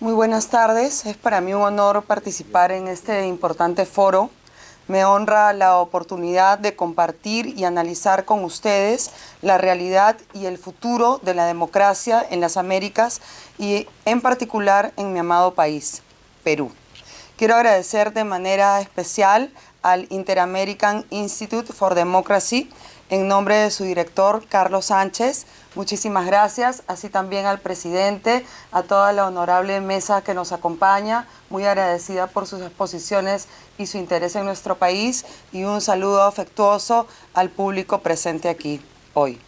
Muy buenas tardes, es para mí un honor participar en este importante foro. Me honra la oportunidad de compartir y analizar con ustedes la realidad y el futuro de la democracia en las Américas y en particular en mi amado país, Perú. Quiero agradecer de manera especial al Inter-American Institute for Democracy en nombre de su director, Carlos Sánchez. Muchísimas gracias, así también al presidente, a toda la honorable mesa que nos acompaña, muy agradecida por sus exposiciones y su interés en nuestro país, y un saludo afectuoso al público presente aquí hoy.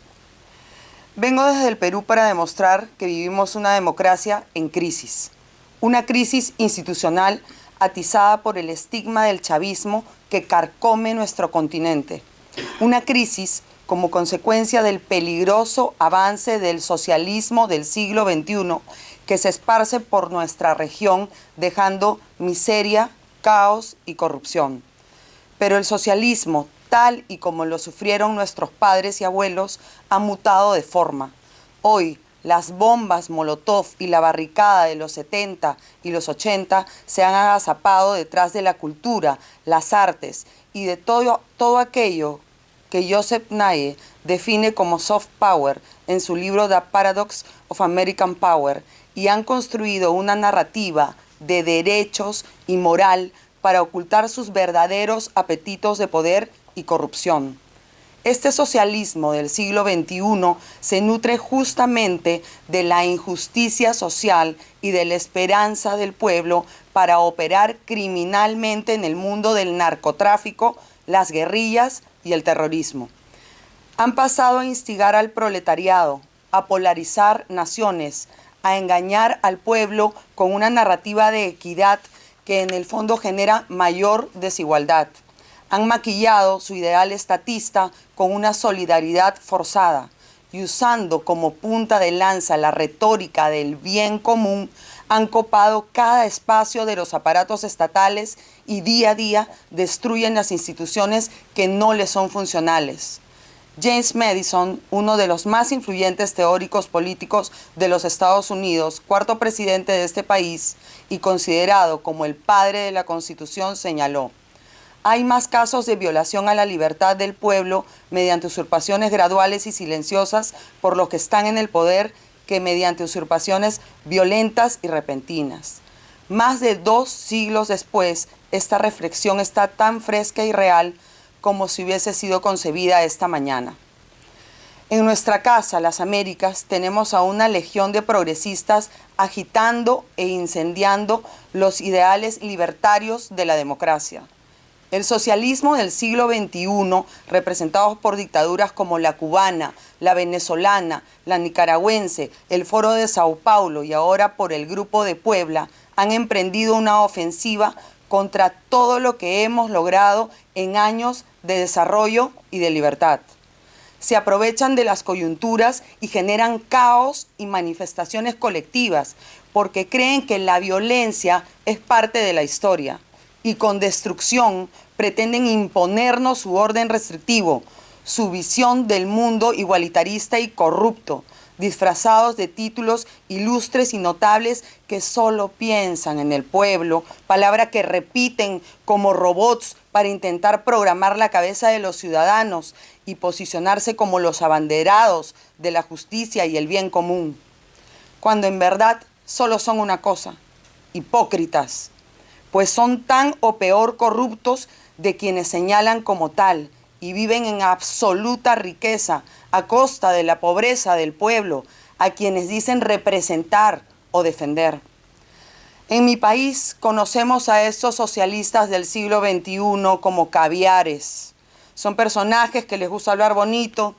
Vengo desde el Perú para demostrar que vivimos una democracia en crisis, una crisis institucional atizada por el estigma del chavismo que carcome nuestro continente, una crisis como consecuencia del peligroso avance del socialismo del siglo XXI que se esparce por nuestra región dejando miseria, caos y corrupción. Pero el socialismo, tal y como lo sufrieron nuestros padres y abuelos, ha mutado de forma. Hoy, las bombas Molotov y la barricada de los 70 y los 80 se han agazapado detrás de la cultura, las artes y de todo aquello que Joseph Nye define como soft power en su libro The Paradox of American Power, y han construido una narrativa de derechos y moral para ocultar sus verdaderos apetitos de poder y corrupción. Este socialismo del siglo XXI se nutre justamente de la injusticia social y de la esperanza del pueblo para operar criminalmente en el mundo del narcotráfico, las guerrillas y el terrorismo. Han pasado a instigar al proletariado, a polarizar naciones, a engañar al pueblo con una narrativa de equidad que en el fondo genera mayor desigualdad. Han maquillado su ideal estatista con una solidaridad forzada y, usando como punta de lanza la retórica del bien común, han copado cada espacio de los aparatos estatales y día a día destruyen las instituciones que no les son funcionales. James Madison, uno de los más influyentes teóricos políticos de los Estados Unidos, cuarto presidente de este país y considerado como el padre de la Constitución, señaló: hay más casos de violación a la libertad del pueblo mediante usurpaciones graduales y silenciosas por los que están en el poder que mediante usurpaciones violentas y repentinas. Más de 2 siglos después, esta reflexión está tan fresca y real como si hubiese sido concebida esta mañana. En nuestra casa, las Américas, tenemos a una legión de progresistas agitando e incendiando los ideales libertarios de la democracia. El socialismo del siglo XXI, representado por dictaduras como la cubana, la venezolana, la nicaragüense, el Foro de Sao Paulo y ahora por el Grupo de Puebla, han emprendido una ofensiva contra todo lo que hemos logrado en años de desarrollo y de libertad. Se aprovechan de las coyunturas y generan caos y manifestaciones colectivas porque creen que la violencia es parte de la historia, y con destrucción pretenden imponernos su orden restrictivo, su visión del mundo igualitarista y corrupto, disfrazados de títulos ilustres y notables que solo piensan en el pueblo, palabra que repiten como robots para intentar programar la cabeza de los ciudadanos y posicionarse como los abanderados de la justicia y el bien común, cuando en verdad solo son una cosa: hipócritas, pues son tan o peor corruptos de quienes señalan como tal y viven en absoluta riqueza a costa de la pobreza del pueblo, a quienes dicen representar o defender. En mi país conocemos a estos socialistas del siglo XXI como caviares. Son personajes que les gusta hablar bonito,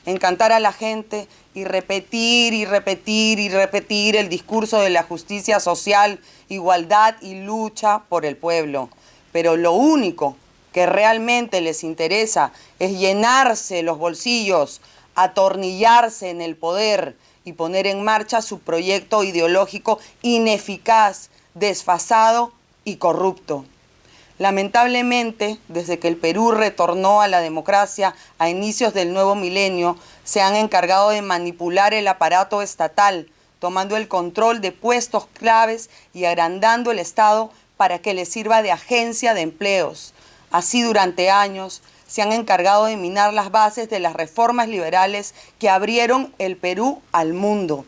encantar a la gente y repetir y repetir y repetir el discurso de la justicia social, igualdad y lucha por el pueblo. Pero lo único que realmente les interesa es llenarse los bolsillos, atornillarse en el poder y poner en marcha su proyecto ideológico ineficaz, desfasado y corrupto. Lamentablemente, desde que el Perú retornó a la democracia a inicios del nuevo milenio, se han encargado de manipular el aparato estatal, tomando el control de puestos claves y agrandando el Estado para que le sirva de agencia de empleos. Así, durante años, se han encargado de minar las bases de las reformas liberales que abrieron el Perú al mundo.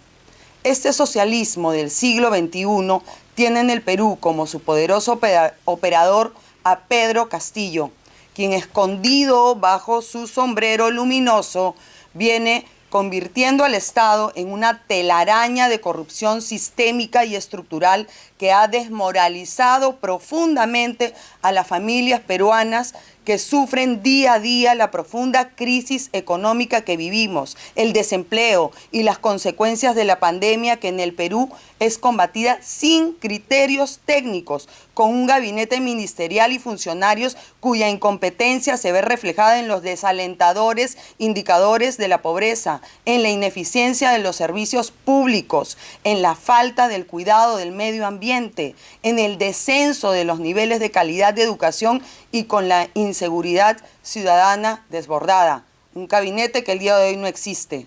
Este socialismo del siglo XXI tiene en el Perú como su poderoso operador a Pedro Castillo, quien, escondido bajo su sombrero luminoso, viene convirtiendo al Estado en una telaraña de corrupción sistémica y estructural que ha desmoralizado profundamente a las familias peruanas que sufren día a día la profunda crisis económica que vivimos, el desempleo y las consecuencias de la pandemia, que en el Perú es combatida sin criterios técnicos, con un gabinete ministerial y funcionarios cuya incompetencia se ve reflejada en los desalentadores indicadores de la pobreza, en la ineficiencia de los servicios públicos, en la falta del cuidado del medio ambiente, en el descenso de los niveles de calidad de educación y con la inseguridad ciudadana desbordada. Un gabinete que el día de hoy no existe.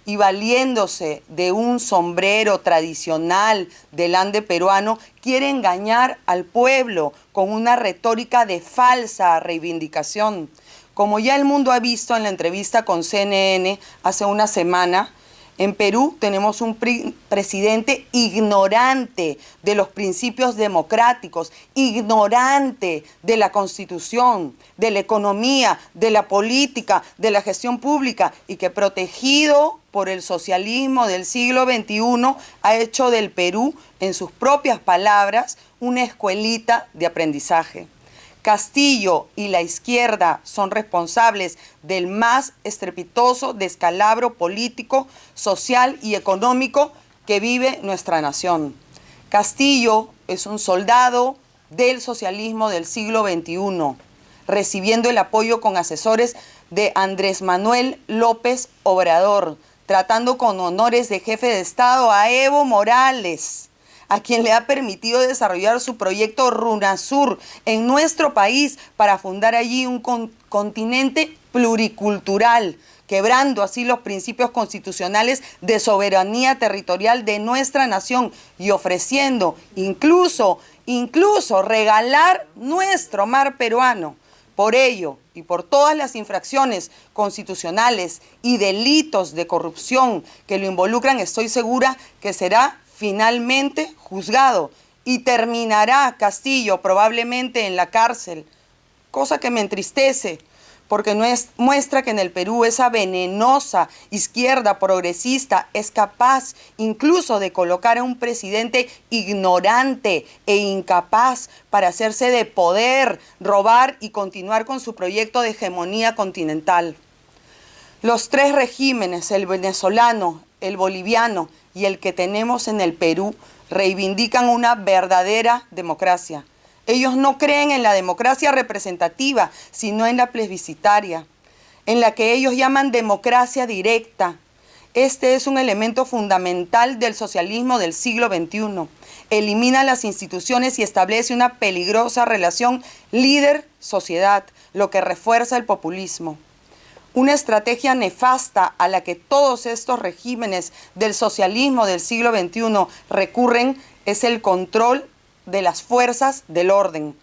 Y valiéndose de un sombrero tradicional del ande peruano, quiere engañar al pueblo con una retórica de falsa reivindicación. Como ya el mundo ha visto en la entrevista con CNN hace una semana, en Perú tenemos un presidente ignorante de los principios democráticos, ignorante de la Constitución, de la economía, de la política, de la gestión pública, y que, protegido por el socialismo del siglo XXI, ha hecho del Perú, en sus propias palabras, una escuelita de aprendizaje. Castillo y la izquierda son responsables del más estrepitoso descalabro político, social y económico que vive nuestra nación. Castillo es un soldado del socialismo del siglo XXI, recibiendo el apoyo con asesores de Andrés Manuel López Obrador, tratando con honores de jefe de Estado a Evo Morales, a quien le ha permitido desarrollar su proyecto RUNASUR en nuestro país para fundar allí un continente pluricultural, quebrando así los principios constitucionales de soberanía territorial de nuestra nación y ofreciendo incluso regalar nuestro mar peruano. Por ello, y por todas las infracciones constitucionales y delitos de corrupción que lo involucran, estoy segura que será finalmente juzgado y terminará Castillo probablemente en la cárcel, cosa que me entristece, porque muestra que en el Perú esa venenosa izquierda progresista es capaz incluso de colocar a un presidente ignorante e incapaz para hacerse de poder, robar y continuar con su proyecto de hegemonía continental. Los tres regímenes, el venezolano, el boliviano y el que tenemos en el Perú, reivindican una verdadera democracia. Ellos no creen en la democracia representativa, sino en la plebiscitaria, en la que ellos llaman democracia directa. Este es un elemento fundamental del socialismo del siglo XXI. Elimina las instituciones y establece una peligrosa relación líder-sociedad, lo que refuerza el populismo. Una estrategia nefasta a la que todos estos regímenes del socialismo del siglo XXI recurren es el control de las fuerzas del orden.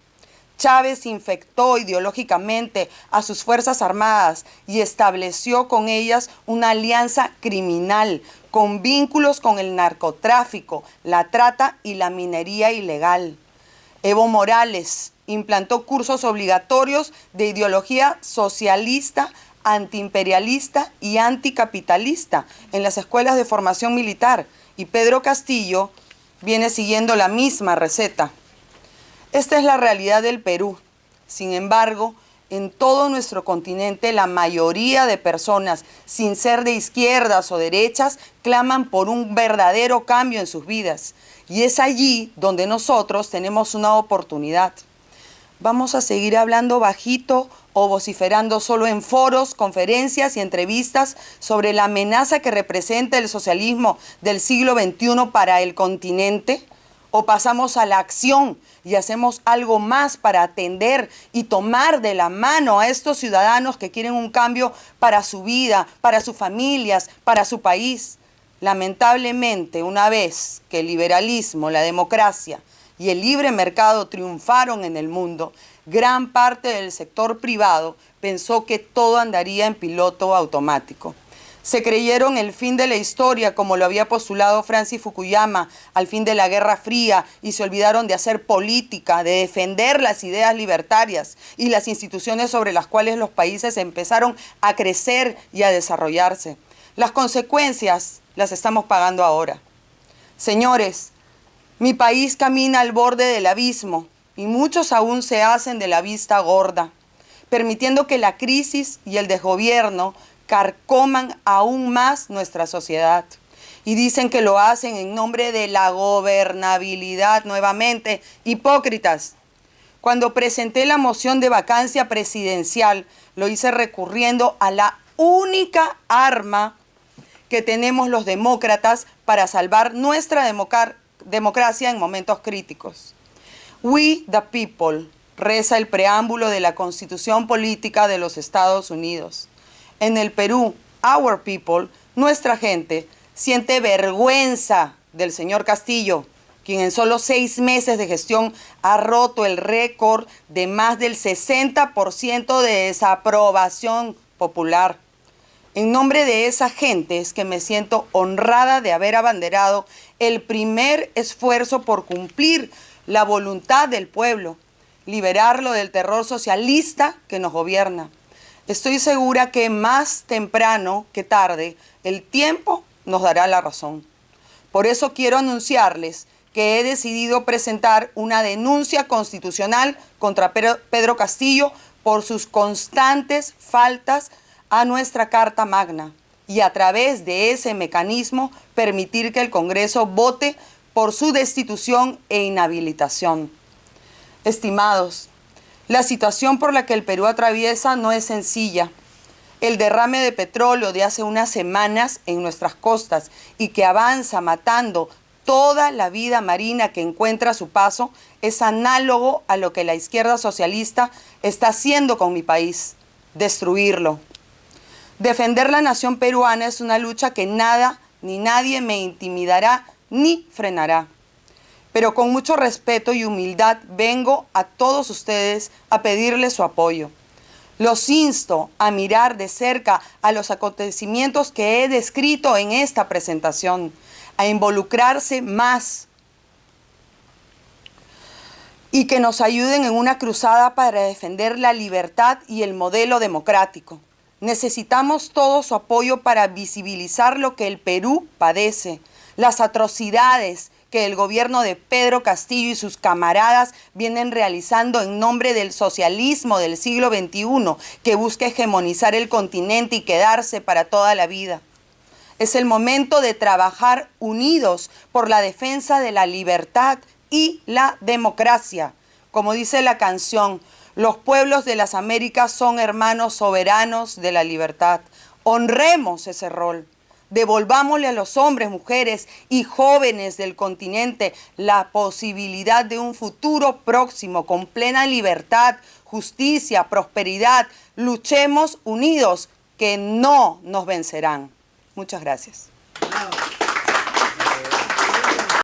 Chávez infectó ideológicamente a sus fuerzas armadas y estableció con ellas una alianza criminal con vínculos con el narcotráfico, la trata y la minería ilegal. Evo Morales implantó cursos obligatorios de ideología socialista, antiimperialista y anticapitalista en las escuelas de formación militar, y Pedro Castillo viene siguiendo la misma receta. Esta es la realidad del Perú. Sin embargo, en todo nuestro continente, la mayoría de personas, sin ser de izquierdas o derechas, claman por un verdadero cambio en sus vidas. Y es allí donde nosotros tenemos una oportunidad. Vamos a seguir hablando bajito o vociferando solo en foros, conferencias y entrevistas sobre la amenaza que representa el socialismo del siglo XXI para el continente. ¿O pasamos a la acción y hacemos algo más para atender y tomar de la mano a estos ciudadanos que quieren un cambio para su vida, para sus familias, para su país? Lamentablemente, una vez que el liberalismo, la democracia y el libre mercado triunfaron en el mundo, gran parte del sector privado pensó que todo andaría en piloto automático. Se creyeron el fin de la historia, como lo había postulado Francis Fukuyama, al fin de la Guerra Fría, y se olvidaron de hacer política, de defender las ideas libertarias y las instituciones sobre las cuales los países empezaron a crecer y a desarrollarse. Las consecuencias las estamos pagando ahora. Señores, mi país camina al borde del abismo y muchos aún se hacen de la vista gorda, permitiendo que la crisis y el desgobierno carcoman aún más nuestra sociedad. Y dicen que lo hacen en nombre de la gobernabilidad, nuevamente, hipócritas. Cuando presenté la moción de vacancia presidencial, lo hice recurriendo a la única arma que tenemos los demócratas para salvar nuestra democracia en momentos críticos. We the people, reza el preámbulo de la Constitución Política de los Estados Unidos. En el Perú, our people, nuestra gente, siente vergüenza del señor Castillo, quien en solo 6 meses de gestión ha roto el récord de más del 60% de desaprobación popular. En nombre de esa gente es que me siento honrada de haber abanderado el primer esfuerzo por cumplir la voluntad del pueblo, liberarlo del terror socialista que nos gobierna. Estoy segura que más temprano que tarde el tiempo nos dará la razón. Por eso quiero anunciarles que he decidido presentar una denuncia constitucional contra Pedro Castillo por sus constantes faltas a nuestra Carta Magna y a través de ese mecanismo permitir que el Congreso vote por su destitución e inhabilitación. Estimados, la situación por la que el Perú atraviesa no es sencilla. El derrame de petróleo de hace unas semanas en nuestras costas y que avanza matando toda la vida marina que encuentra a su paso es análogo a lo que la izquierda socialista está haciendo con mi país: destruirlo. Defender la nación peruana es una lucha que nada ni nadie me intimidará ni frenará. Pero con mucho respeto y humildad vengo a todos ustedes a pedirles su apoyo. Los insto a mirar de cerca a los acontecimientos que he descrito en esta presentación, a involucrarse más y que nos ayuden en una cruzada para defender la libertad y el modelo democrático. Necesitamos todo su apoyo para visibilizar lo que el Perú padece, las atrocidades que el gobierno de Pedro Castillo y sus camaradas vienen realizando en nombre del socialismo del siglo XXI, que busca hegemonizar el continente y quedarse para toda la vida. Es el momento de trabajar unidos por la defensa de la libertad y la democracia. Como dice la canción, los pueblos de las Américas son hermanos soberanos de la libertad. Honremos ese rol. Devolvámosle a los hombres, mujeres y jóvenes del continente la posibilidad de un futuro próximo con plena libertad, justicia, prosperidad. Luchemos unidos, que no nos vencerán. Muchas gracias.